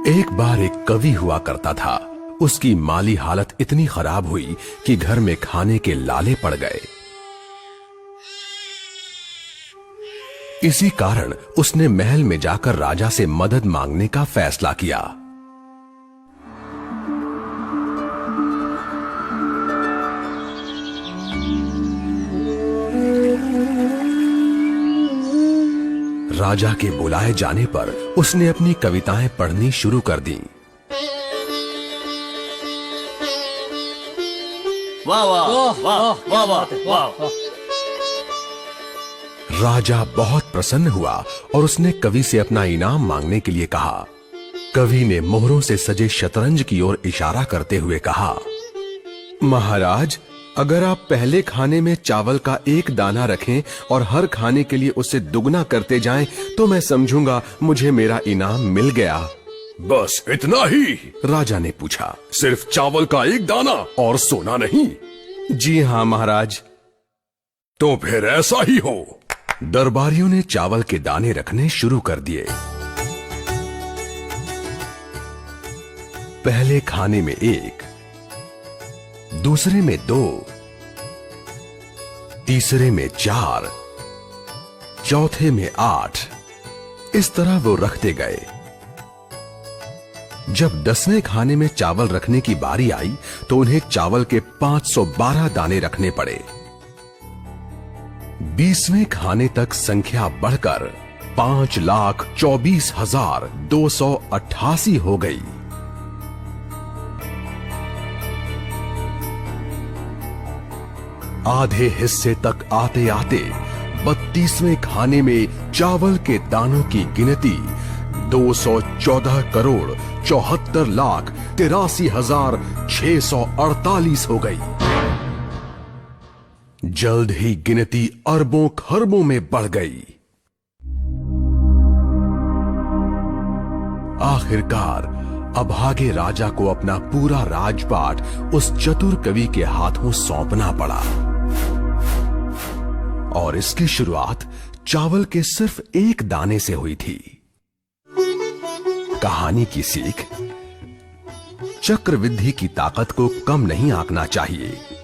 एक बार एक कवि हुआ करता था। उसकी माली हालत इतनी खराब हुई कि घर में खाने के लाले पड़ गए। इसी कारण उसने महल में जाकर राजा से मदद मांगने का फैसला किया। राजा के बुलाए जाने पर उसने अपनी कविताएं पढ़नी शुरू कर दी। वाह वाह वाह वाह वाह वाह। राजा बहुत प्रसन्न हुआ और उसने कवि से अपना इनाम मांगने के लिए कहा। कवि ने मोहरों से सजे शतरंज की ओर इशारा करते हुए कहा, महाराज, अगर आप पहले खाने में चावल का एक दाना रखें और हर खाने के लिए उसे दुगना करते जाएं, तो मैं समझूंगा मुझे मेरा इनाम मिल गया। बस इतना ही? राजा ने पूछा। सिर्फ चावल का एक दाना और सोना नहीं? जी हाँ महाराज। तो फिर ऐसा ही हो। दरबारियों ने चावल के दाने रखने शुरू कर दिए। पहले खाने में 1, दूसरे में 2, तीसरे में 4, चौथे में 8। इस तरह वो रखते गए। जब 10वें खाने में चावल रखने की बारी आई तो उन्हें चावल के 512 दाने रखने पड़े। 20वें खाने तक संख्या बढ़कर 5,24,288 हो गई। आधे हिस्से तक आते आते 32वें खाने में चावल के दानों की गिनती 214,74,83,648 हो गई। जल्द ही गिनती अरबों खरबों में बढ़ गई। आखिरकार अभागे राजा को अपना पूरा राजपाट उस चतुर कवि के हाथों सौंपना पड़ा। और इसकी शुरुआत चावल के सिर्फ एक दाने से हुई थी। कहानी की सीख, चक्रवृद्धि की ताकत को कम नहीं आंकना चाहिए।